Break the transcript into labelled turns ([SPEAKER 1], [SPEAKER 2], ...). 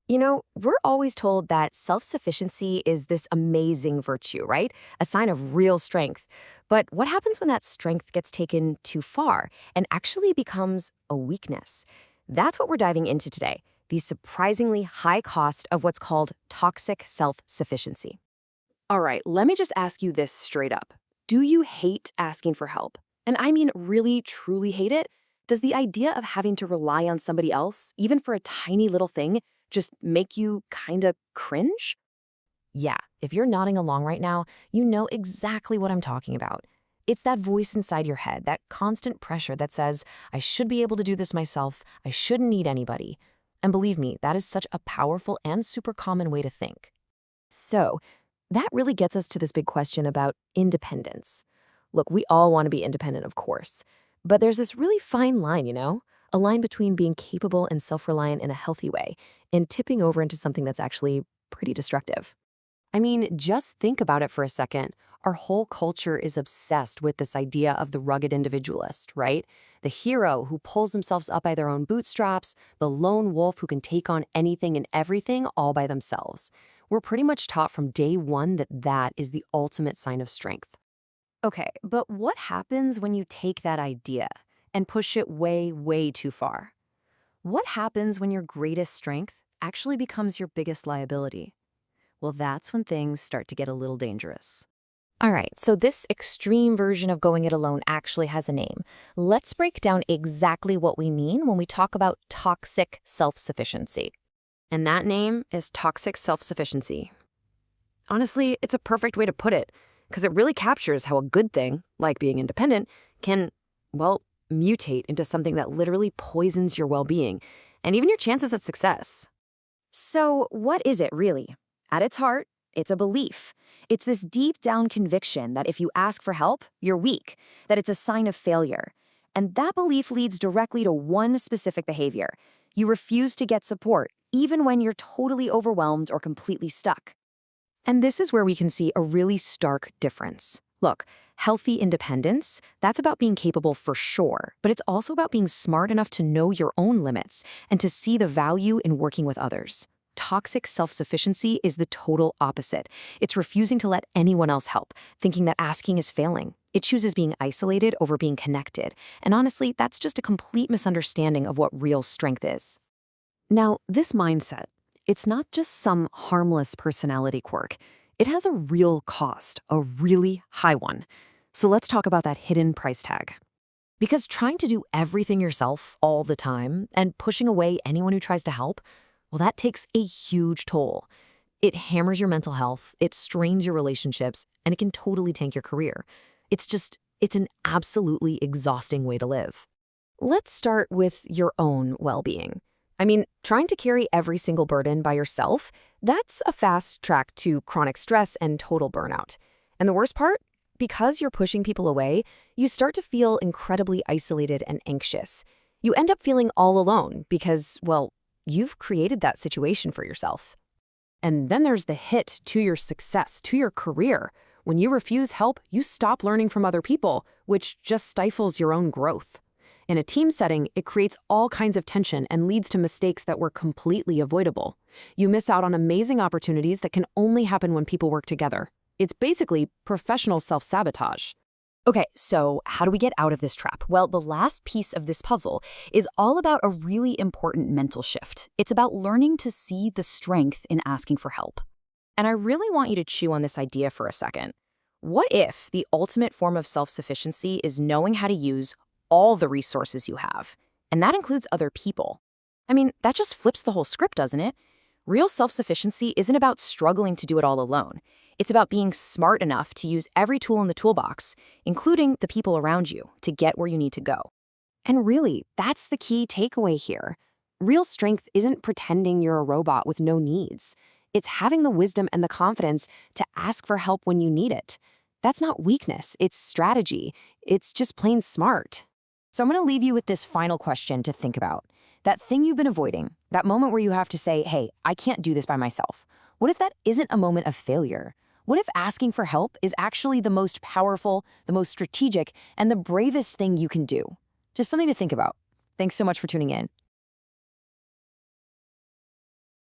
[SPEAKER 1] We're always told that self-sufficiency is this amazing virtue, right? A sign of real strength. But what happens when that strength gets taken too far and actually becomes a weakness? That's what we're diving into today, the surprisingly high cost of what's called toxic self-sufficiency.
[SPEAKER 2] All right, let me just ask you this straight up. Do you hate asking for help? And I mean, really, truly hate it? Does the idea of having to rely on somebody else, even for a tiny little thing, just make you kind of cringe?
[SPEAKER 1] Yeah, if you're nodding along right now, you know exactly what I'm talking about. It's that voice inside your head, that constant pressure that says, I should be able to do this myself, I shouldn't need anybody. And believe me, that is such a powerful and super common way to think. So, that really gets us to this big question about independence. Look, we all want to be independent, of course, but there's this really fine line, a line between being capable and self-reliant in a healthy way and tipping over into something that's actually pretty destructive. I mean, just think about it for a second. Our whole culture is obsessed with this idea of the rugged individualist, right? The hero who pulls themselves up by their own bootstraps, the lone wolf who can take on anything and everything all by themselves. We're pretty much taught from day one that that is the ultimate sign of strength. Okay, but what happens when you take that idea and push it way, way too far? What happens when your greatest strength actually becomes your biggest liability? Well, that's when things start to get a little dangerous. All right, so this extreme version of going it alone actually has a name. Let's break down exactly what we mean when we talk about toxic self-sufficiency. And that name is toxic self-sufficiency. Honestly, it's a perfect way to put it, because it really captures how a good thing, like being independent, can, well, mutate into something that literally poisons your well-being and even your chances at success. So, what is it really? At its heart, it's a belief. It's this deep down conviction that if you ask for help, you're weak, that it's a sign of failure. And that belief leads directly to one specific behavior. You refuse to get support, even when you're totally overwhelmed or completely stuck. And this is where we can see a really stark difference. Look, healthy independence, that's about being capable for sure, but it's also about being smart enough to know your own limits and to see the value in working with others. Toxic self-sufficiency is the total opposite. It's refusing to let anyone else help, thinking that asking is failing. It chooses being isolated over being connected. And honestly, that's just a complete misunderstanding of what real strength is. Now, this mindset, it's not just some harmless personality quirk. It has a real cost, a really high one. So let's talk about that hidden price tag. Because trying to do everything yourself all the time and pushing away anyone who tries to help, well, that takes a huge toll. It hammers your mental health, it strains your relationships, and it can totally tank your career. It's an absolutely exhausting way to live. Let's start with your own well-being. I mean, trying to carry every single burden by yourself, that's a fast track to chronic stress and total burnout. And the worst part? Because you're pushing people away, you start to feel incredibly isolated and anxious. You end up feeling all alone because, well, you've created that situation for yourself. And then there's the hit to your success, to your career. When you refuse help, you stop learning from other people, which just stifles your own growth. In a team setting, it creates all kinds of tension and leads to mistakes that were completely avoidable. You miss out on amazing opportunities that can only happen when people work together. It's basically professional self-sabotage. Okay, so how do we get out of this trap? Well, the last piece of this puzzle is all about a really important mental shift. It's about learning to see the strength in asking for help. And I really want you to chew on this idea for a second. What if the ultimate form of self-sufficiency is knowing how to use all the resources you have? And that includes other people. I mean, that just flips the whole script, doesn't it? Real self-sufficiency isn't about struggling to do it all alone. It's about being smart enough to use every tool in the toolbox, including the people around you, to get where you need to go. And really, that's the key takeaway here. Real strength isn't pretending you're a robot with no needs. It's having the wisdom and the confidence to ask for help when you need it. That's not weakness, it's strategy. It's just plain smart. So I'm going to leave you with this final question to think about. That thing you've been avoiding, that moment where you have to say, hey, I can't do this by myself. What if that isn't a moment of failure? What if asking for help is actually the most powerful, the most strategic, and the bravest thing you can do? Just something to think about. Thanks so much for tuning in.